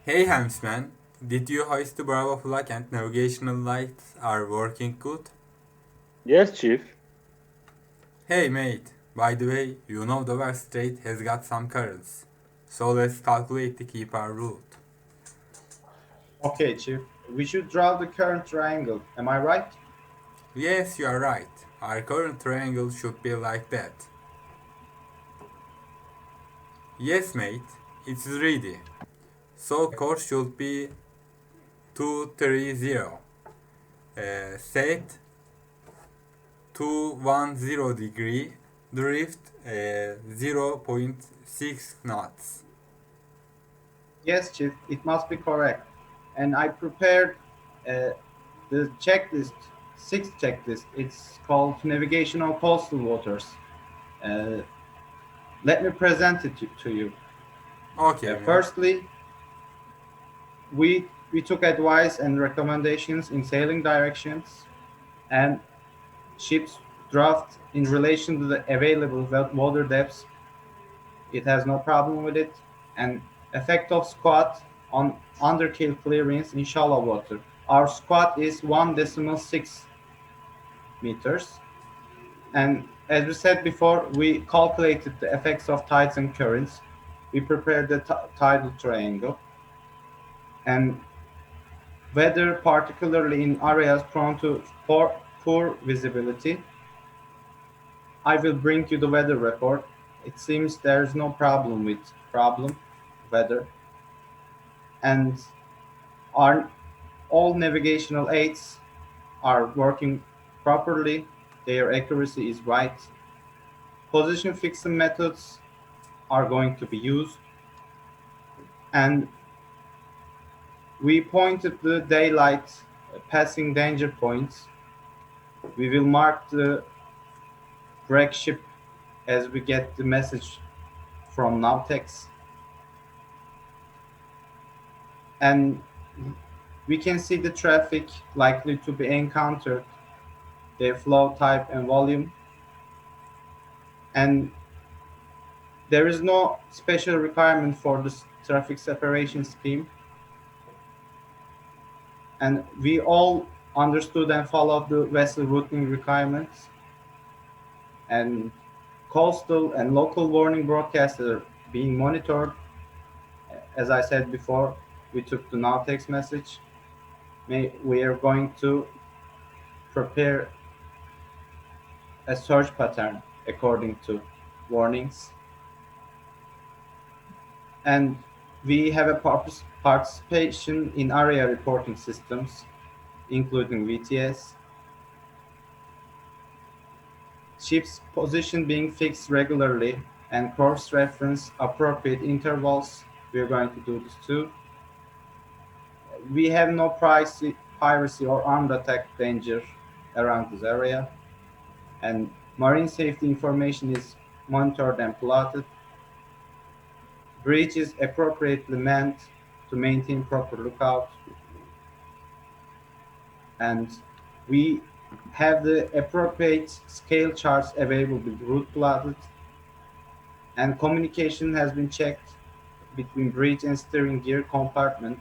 Hey Hamsman, did you hoist the Bravo flag and navigational lights are working good? Yes, Chief. Hey mate, by the way, you know the West Strait has got some currents. So let's calculate to keep our route. Okay, Chief. We should draw the current triangle. Am I right? Yes, you are right. Our current triangle should be like that. Yes mate, it's ready. So course should be 230. Set 210 degree, drift 0 0.6 knots. Yes, Chief. It must be correct. And I prepared uh, the checklist, sixth checklist. It's called Navigational Coastal Waters. Uh, Let me present it to you. Okay mate. Firstly, we took advice and recommendations in sailing directions and ship's draft in relation to the available water depths. It has no problem with it. And effect of squat on underkill clearance in shallow water. Our squat is 1.6 meters. And as we said before, we calculated the effects of tides and currents. We prepared the tidal triangle. And weather, particularly in areas prone to poor visibility, I will bring you the weather report. It seems there's no problem with problem weather. And our all navigational aids are working properly. Their accuracy is right. Position fixing methods are going to be used. And we pointed the daylight passing danger points. We will mark the wreck ship as we get the message from Navtex. And we can see the traffic likely to be encountered, their flow type and volume. And there is no special requirement for this traffic separation scheme. And we all understood and followed the vessel routing requirements. And coastal and local warning broadcasts are being monitored. As I said before, we took the Navtex message. We are going to prepare a search pattern according to warnings. And we have a participation in area reporting systems, including VTS, ship's position being fixed regularly, and course reference appropriate intervals. We're going to do this too. We have no piracy or armed attack danger around this area, and marine safety information is monitored and plotted. Bridge is appropriately manned to maintain proper lookout, and we have the appropriate scale charts available with route plotted, and communication has been checked between bridge and steering gear compartment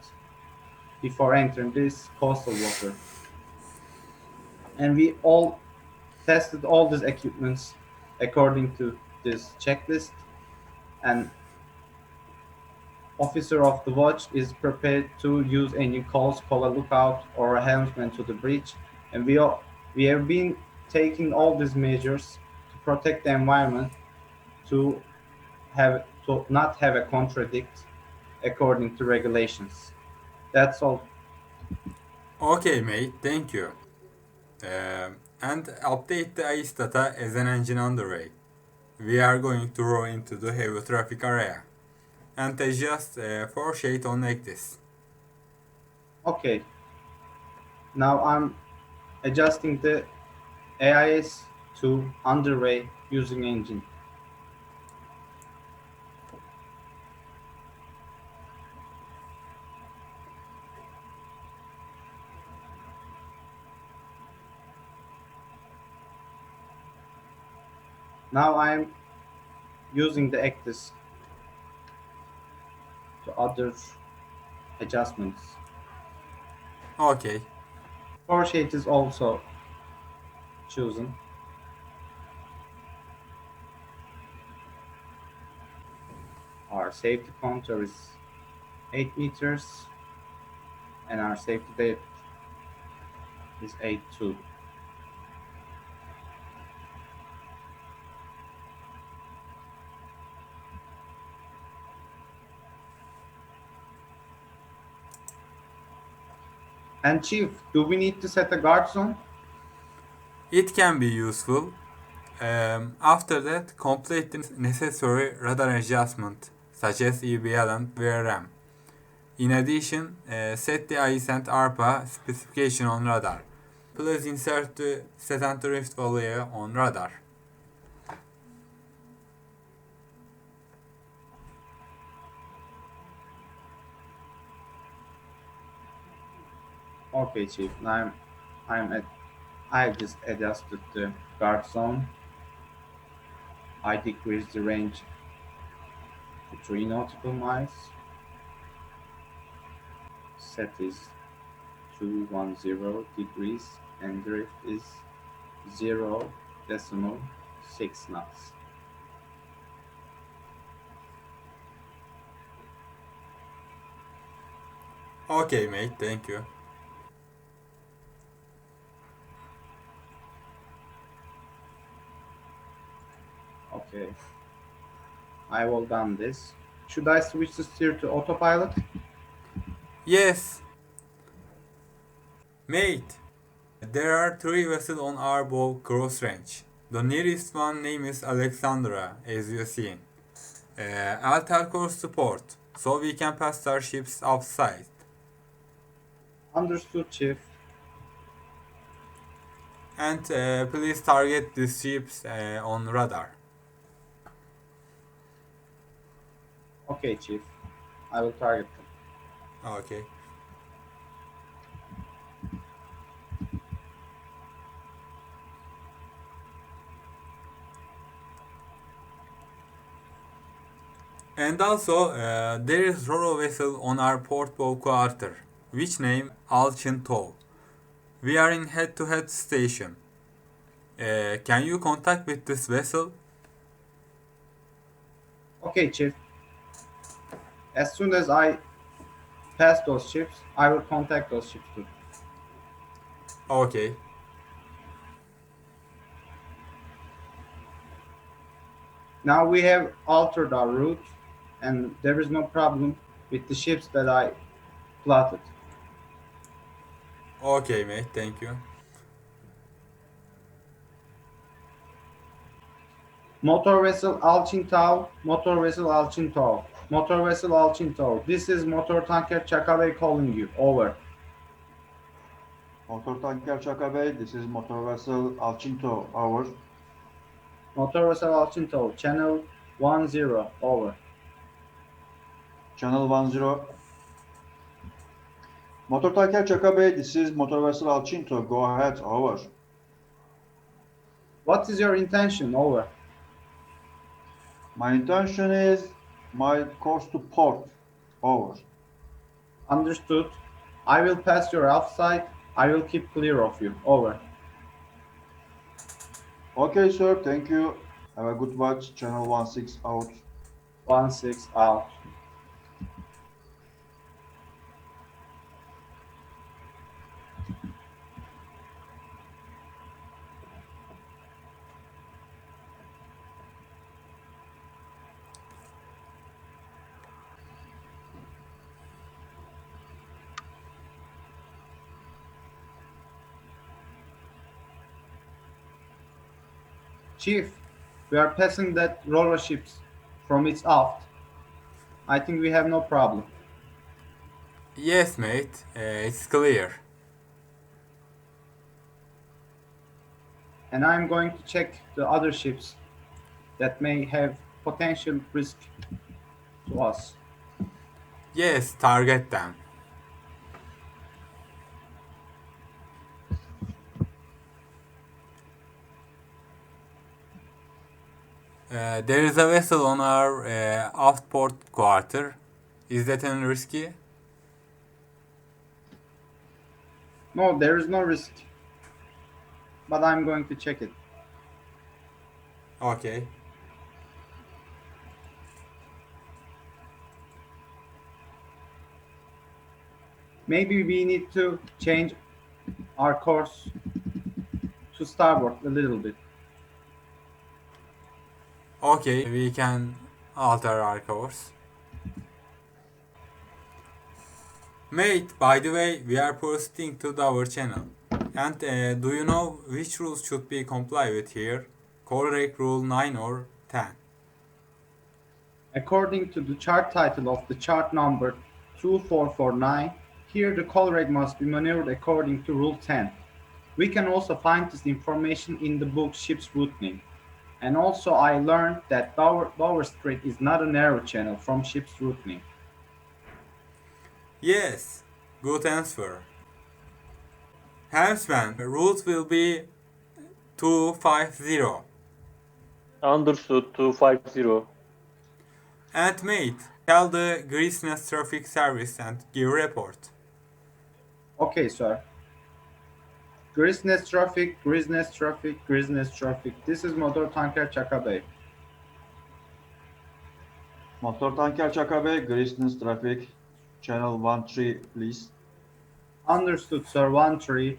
before entering this coastal water. And we all tested all these equipments according to this checklist, and officer of the watch is prepared to use any calls, call a lookout or a helmsman to the bridge. And we have been taking all these measures to protect the environment, to to not have a contradict according to regulations. That's all. Okay mate, thank you. And update the ice data as an engine underway. We are going to row into the heavy traffic area and adjust for shade on like this. Okay, now I'm adjusting the AIS to underway using engine. Now I'm using the actors to other adjustments. Okay. Core shade is also chosen. Our safety contour is 8 meters and our safety depth is 8.2. And Chief, do we need to set a guard zone? It can be useful. After that, complete the necessary radar adjustment, such as EBL and VRM. In addition, set the ICE and ARPA specification on radar. Please insert the set and drift value on radar. Okay, Chief. Now I just adjusted the guard zone. I decreased the range to 3 nautical miles. Set is 210 degrees and drift is 0.6 knots. Okay, mate, thank you. Okay, I will done this. Should I switch the steer to autopilot? Yes, mate. There are three vessels on our bow cross range. The nearest one name is Alexandra, as you see. I'll tell course support, so we can pass our ships outside. Understood, Chief. And please target these ships on radar. Okay, Chief. I will target them. Okay. And also, there is Roro vessel on our port bow quarter, which name Alchin Tow. We are in head-to-head station. Can you contact with this vessel? Okay, Chief. As soon as I pass those ships, I will contact those ships too. Okay. Now we have altered our route, and there is no problem with the ships that I plotted. Okay, mate. Thank you. Motor vessel Alçintau, motor vessel Alçintau, motor vessel Alçintau. This is motor tanker Çakabey calling you. Over. Motor tanker Chaka Bay, this is motor vessel Alcinto, over. Motor vessel Alçintau, channel 10. Over. Channel 10. Motor tanker Chaka Bay, this is motor vessel Alcinto, go ahead, over. What is your intention? Over. My intention is my course to port, over. Understood. I will pass your outside. I will keep clear of you. Over. Okay, sir, thank you. Have a good watch, channel 16 out. 16 out. Chief, we are passing that Roro ships from its aft. I think we have no problem. Yes, mate. It's clear. And I'm going to check the other ships that may have potential risk to us. Yes, target them. There is a vessel on our aft port quarter. Is that any risky? No, there is no risk, but I'm going to check it. Okay. Maybe we need to change our course to starboard a little bit. Okay, we can alter our course. Mate, by the way, we are proceeding to our channel. And do you know which rules should be complied with here? Correct rule 9 or 10? According to the chart title of the chart number 2449, here the color rate must be maneuvered according to Rule 10. We can also find this information in the book Ship's Routing. And also I learned that Dover Strait is not a narrow channel from Ship's Routing. Yes, good answer. Helmsman, rules will be 250. Understood 250. And mate, tell the Greaseness Traffic Service and give report. Okay, sir. Greaseness traffic, greaseness traffic, greaseness traffic. This is motor tanker Chaka Bay. Motor tanker Çakabe, Greaseness traffic, channel 13, please. Understood, sir. 1-3.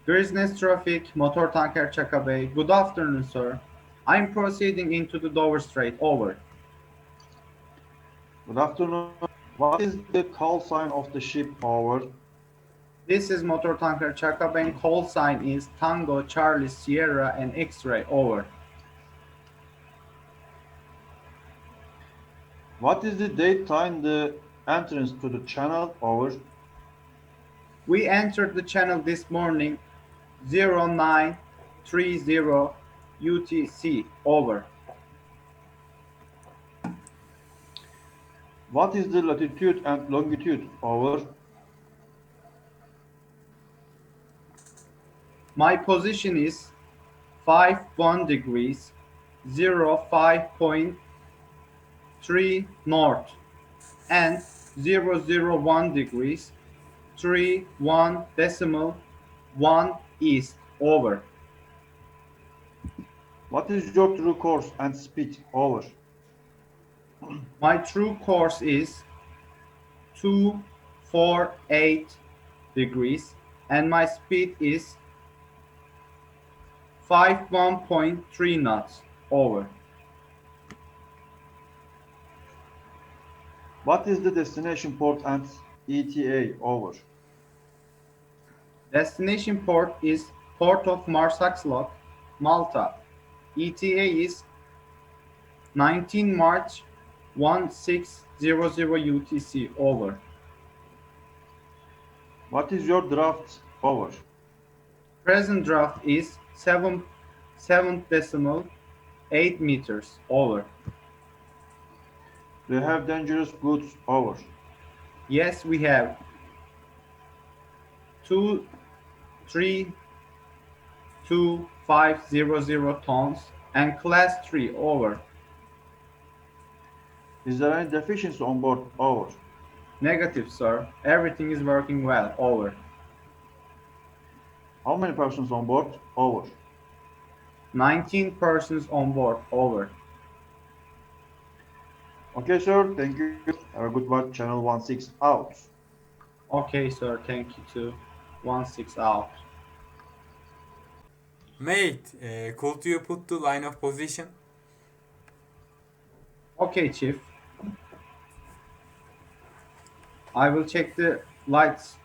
Greaseness traffic, motor tanker Chaka Bay. Good afternoon, sir. I'm proceeding into the Dover Strait. Over. Good afternoon. What is the call sign of the ship? Over. This is motor tanker Chaka Bay. Call sign is Tango, Charlie, Sierra, and X-ray. Over. What is the date time the entrance to the channel? Over. We entered the channel this morning 0930 UTC. Over. What is the latitude and longitude? Over. My position is 51 degrees 05.3 north and 001 degrees 31 decimal 1 east. Over. What is your true course and speed? Over. My true course is 248 degrees and my speed is 51.3 knots. Over. What is the destination port and ETA? Over. Destination port is Port of Marsaxlok, Malta. ETA is 19 March 1600 UTC. Over. What is your draft? Over. Present draft is 7 decimal 8 meters. Over. Do you have dangerous goods? Over. Yes, we have 232,500 tons and class 3. Over. Is there any deficiency on board? Over. Negative, sir. Everything is working well. Over. How many persons on board? Over. 19 persons on board. Over. Okay, sir. Thank you. Have a good one. Channel 16 out. Okay, sir. Thank you too. 1-6 out. Mate, could you put the line of position? Okay, Chief. I will check the lights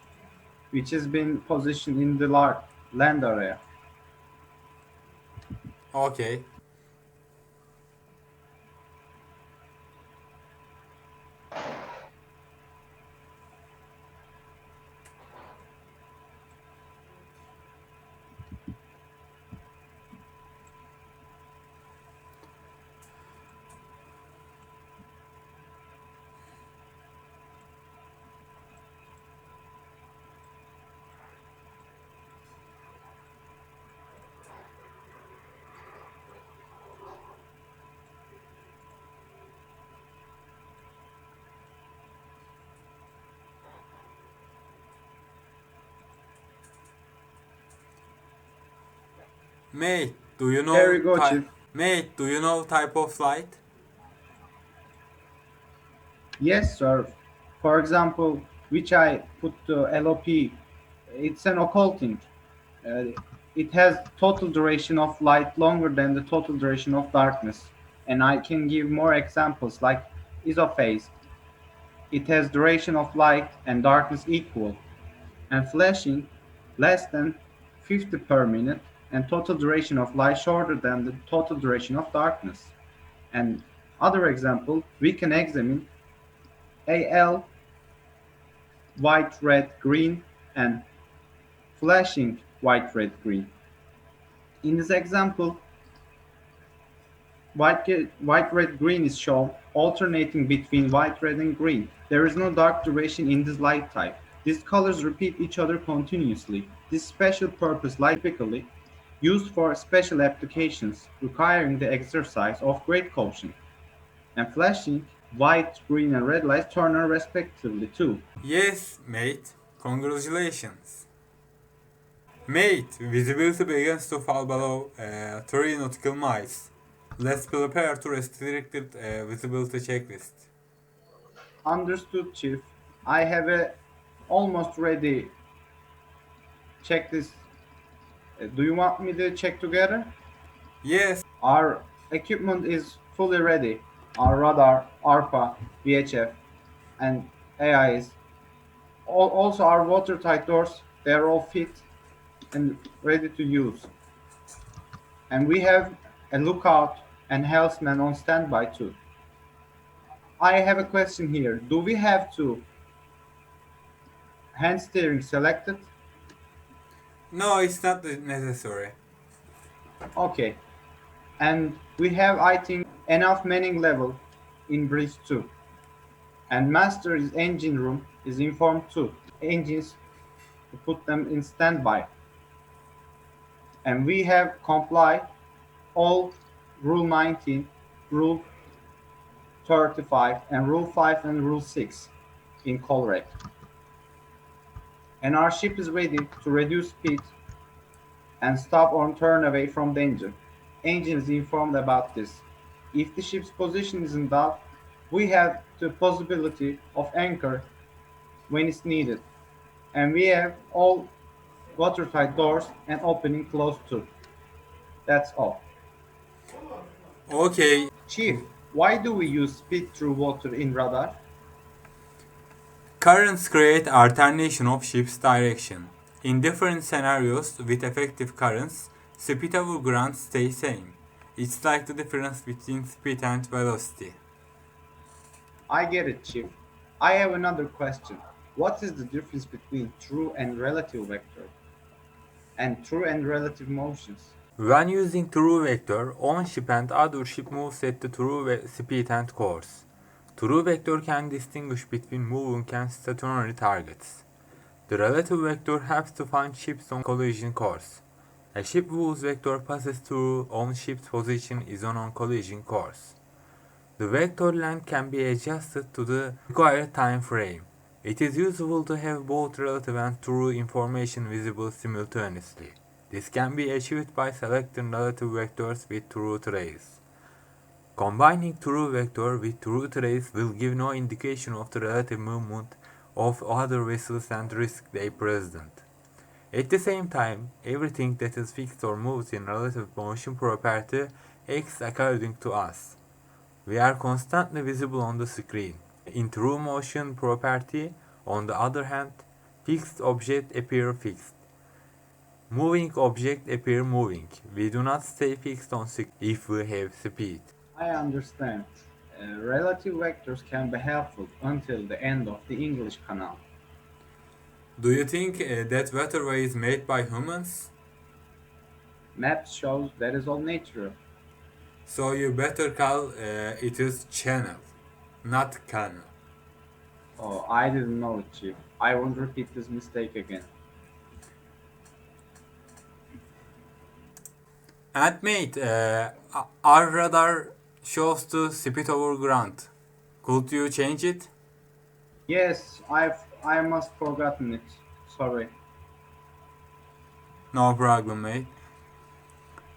which has been positioned in the land area. Okay. Mate, do you There know you go, Chief. Mate, do you know type of light? Yes, sir. For example, which I put the LOP, it's an occulting. Uh, it has total duration of light longer than the total duration of darkness. And I can give more examples like isophase. It has duration of light and darkness equal, and flashing less than 50 per minute, and total duration of light shorter than the total duration of darkness. And other example, we can examine AL, white, red, green, and flashing white, red, green. In this example, white, red, green is shown alternating between white, red, and green. There is no dark duration in this light type. These colors repeat each other continuously. This special purpose light typically used for special applications requiring the exercise of great caution, and flashing white, green, and red lights turn on respectively too. Yes, mate. Congratulations. Mate, visibility begins to fall below 3 nautical miles. Let's prepare to restricted visibility checklist. Understood, Chief. I have a almost ready checklist. Do you want me to check together? Yes. Our equipment is fully ready. Our radar, ARPA, VHF, and AIs. Also, our watertight doors, they are all fit and ready to use. And we have a lookout and helmsman on standby too. I have a question here. Do we have to hand steering selected? No, it's not necessary. Okay. And we have, I think, enough manning level in bridge too. And master is engine room is informed too. Engines to put them in standby. And we have comply all rule 19, rule 35, and rule 5 and rule 6 in Colrec. And our ship is ready to reduce speed and stop or turn away from danger. Engine is informed about this. If the ship's position is in doubt, we have the possibility of anchor when it's needed. And we have all watertight doors and opening closed too. That's all. Okay. Chief, why do we use speed through water in radar? Currents create alternation of ship's direction. In different scenarios with effective currents, speed over ground stays same. It's like the difference between speed and velocity. I get it, Chief. I have another question. What is the difference between true and relative vector and true and relative motions? When using true vector, one ship and other ship moves at the true speed and course. True vector can distinguish between moving and stationary targets. The relative vector helps to find ships on collision course. A ship whose vector passes through on ship's position is on collision course. The vector length can be adjusted to the required time frame. It is useful to have both relative and true information visible simultaneously. This can be achieved by selecting relative vectors with true trace. Combining true vector with true trace will give no indication of the relative movement of other vessels and risk they present. At the same time, everything that is fixed or moves in relative motion property acts according to us. We are constantly visible on the screen. In true motion property, on the other hand, fixed objects appear fixed. Moving objects appear moving. We do not stay fixed on screen if we have speed. I understand. Relative vectors can be helpful until the end of the English Canal. Do you think that waterway is made by humans? Maps shows that is all natural. So you better call it is channel, not canal. Oh, I didn't know it, Chief. I won't repeat this mistake again. And mate, our radar shows the speed over ground. Could you change it? Yes, I must forgotten it. Sorry. No problem, mate.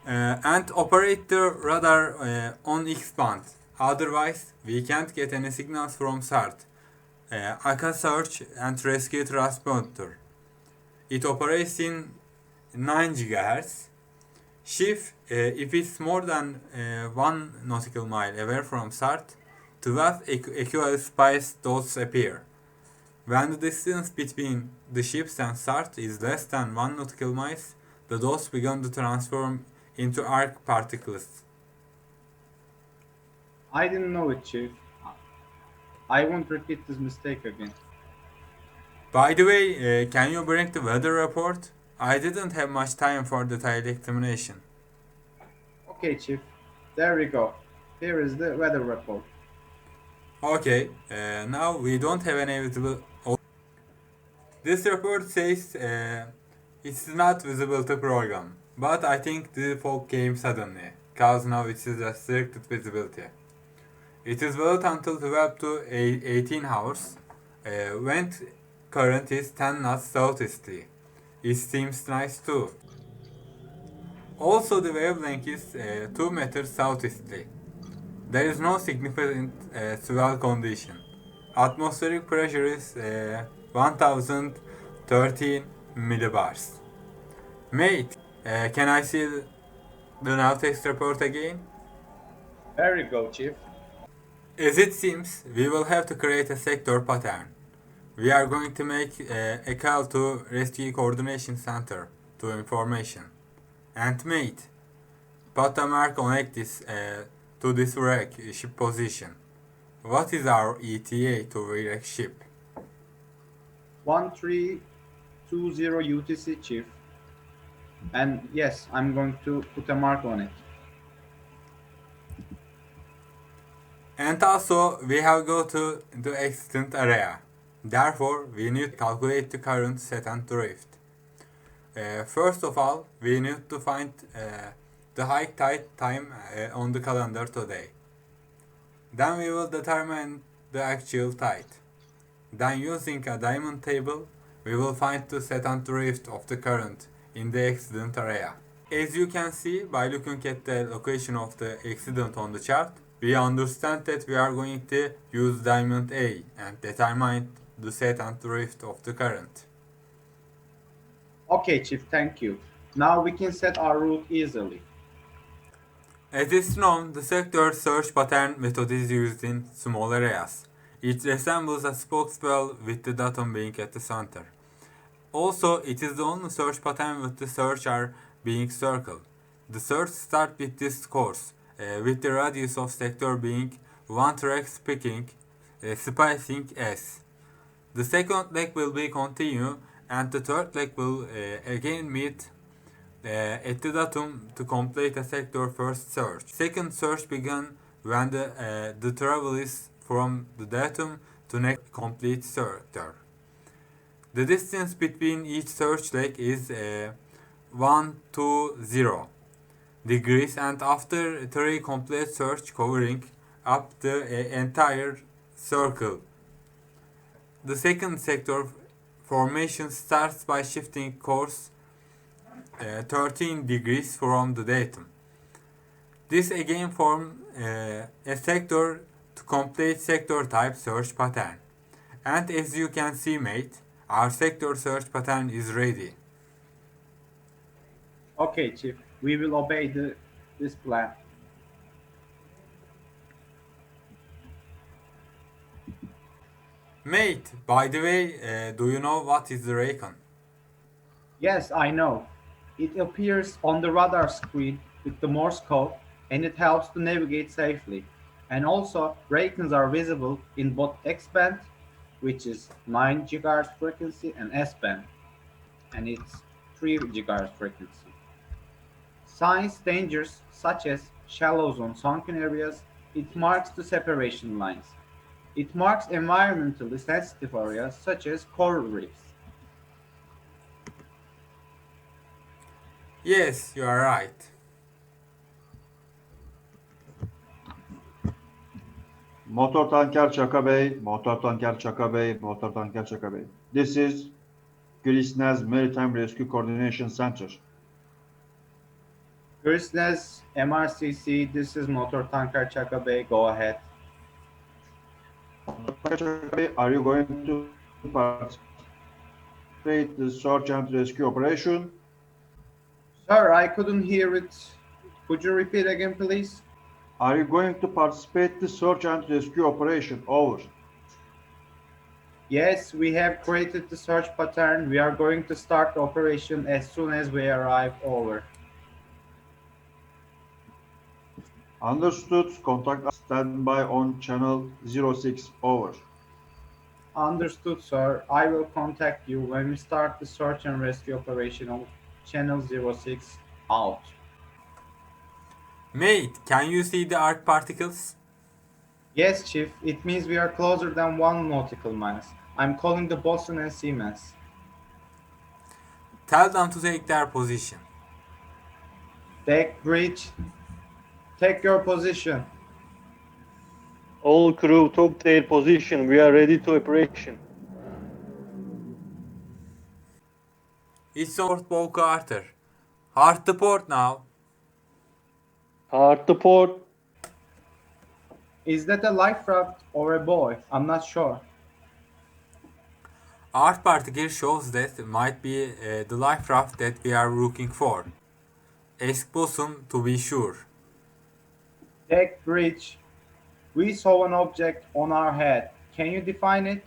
and operate the radar on X band. Otherwise, we can't get any signals from SART. ACA search and rescue transponder. It operates in 9 GHz. Shift, if it's more than 1 nautical mile away from SART, 12 equivalent spice dots appear. When the distance between the ships and SART is less than 1 nautical miles, the dots begin to transform into arc particles. I didn't know it, Chief. I won't repeat this mistake again. By the way, can you bring the weather report? I didn't have much time for detailed explanation. Okay, Chief. There we go. Here is the weather report. Okay, now we don't have any visible. This report says it's not visible to program, but I think the fog came suddenly, cause now it is restricted visibility. It is valid until 12 to 18 hours. Wind current is 10 knots southeasterly. It seems nice too. Also the wavelength is 2 meters southeasterly. There is no significant swell condition. Atmospheric pressure is 1013 millibars. Mate, can I see the now text report again? There you go, Chief. As it seems, we will have to create a sector pattern. We are going to make a call to Rescue Coordination Center to information. And mate, put a mark on this to this wreck ship position. What is our ETA to wreck ship? 1320 UTC, Chief. And yes, I'm going to put a mark on it. And also, we have go to the accident area. Therefore, we need to calculate the current set and drift. First of all, we need to find the high tide time on the calendar today. Then we will determine the actual tide. Then using a diamond table, we will find the set and drift of the current in the accident area. As you can see by looking at the location of the accident on the chart, we understand that we are going to use diamond A and determine the set and drift of the current. Okay, Chief, thank you. Now we can set our route easily. As is known, the sector search pattern method is used in small areas. It resembles a spokesbell with the datum being at the center. Also, it is the only search pattern with the searcher being circled. The search starts with this course, with the radius of sector being one track spacing S. The second leg will be continue and the third leg will again meet at the datum to complete a sector first search. Second search begin when the travel is from the datum to next complete sector. The distance between each search leg is 120 degrees, and after 3 complete search covering up the entire circle, the second sector formation starts by shifting course 13 degrees from the datum. This again forms a sector to complete sector type search pattern. And as you can see, mate, our sector search pattern is ready. Okay, Chief, we will obey this plan. Mate, by the way, do you know what is the Raycon? Yes, I know. It appears on the radar screen with the Morse code and it helps to navigate safely. And also, Raycons are visible in both X band, which is 9 GHz frequency, and S band, and it's 3 GHz frequency. Signs dangers such as shallow zone sunken areas, it marks the separation lines. It marks environmentally sensitive areas such as coral reefs. Yes, you are right. Motor tanker Chaka Bey, motor tanker Chaka Bey, motor tanker Chaka Bey. This is Grisnes Maritime Rescue Coordination Center. Greaseness, MRCC, this is Motor Tanker Chaka Bay. Go ahead. Are you going to participate in the search and rescue operation? Sir, I couldn't hear it. Could you repeat again, please? Are you going to participate in the search and rescue operation? Over. Yes, we have created the search pattern. We are going to start the operation as soon as we arrive. Over. Understood. Contact us. Stand by on channel 06. Over. Understood, sir. I will contact you when we start the search and rescue operation on channel 06. Out. Mate, can you see the arc particles? Yes, Chief. It means we are closer than 1 nautical miles. I'm calling the Boston and Siemens. Tell them to take their position. Deck breach. Take your position. All crew took their position. We are ready to operation. It's Fort Bow Carter. Hard to port now. Hard to port. Is that a life raft or a buoy? I'm not sure. Arc particle shows that it might be the life raft that we are looking for. Ask Bosun to be sure. Deck breach. We saw an object on our head. Can you define it?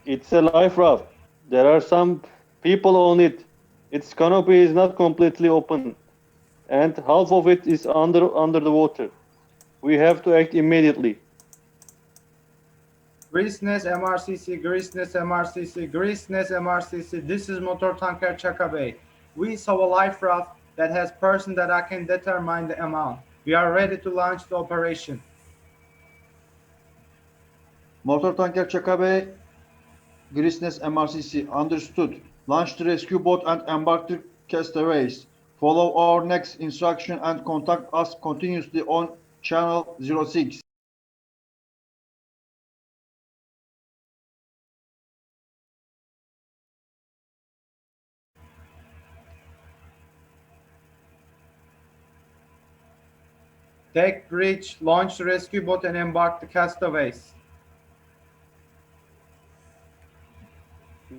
It's a life raft. There are some people on it. Its canopy is not completely open, and half of it is under the water. We have to act immediately. Greaseness MRCC, Greaseness MRCC, Greaseness MRCC. This is Motor Tanker Chaka Bay. We saw a life raft that has person that I can determine the amount. We are ready to launch the operation. Motor tanker Çakabe, Greaseness MRCC. Understood. Launch the rescue boat and embark the castaways. Follow our next instruction and contact us continuously on channel 06. Deck breach, launch the rescue boat and embark the castaways.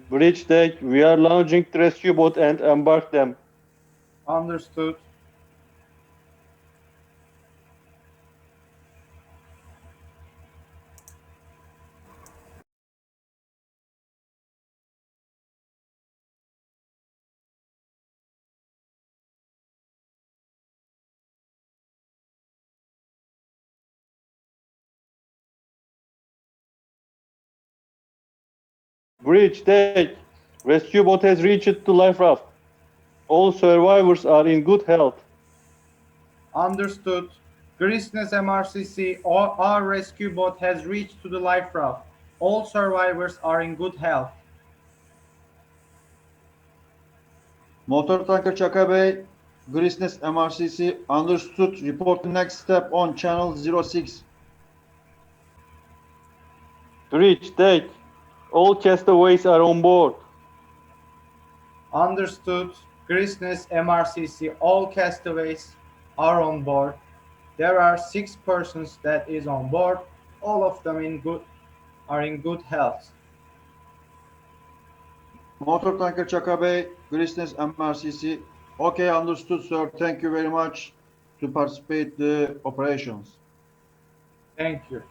Bridge deck. We are launching the rescue boat and embark them. Understood. Bridge deck. Rescue boat has reached the life raft. All survivors are in good health. Understood. Greaseness MRCC, our rescue boat has reached to the life raft. All survivors are in good health. Motor tanker Çakabe, Greaseness MRCC. Understood. Report the next step on channel 06. Bridge deck. All castaways are on board. Understood. Greaseness MRCC, all castaways are on board. There are 6 persons that is on board. All of them are in good health. Motor tanker Çakabe, Greaseness MRCC. Okay, understood, sir. Thank you very much to participate the operations. Thank you.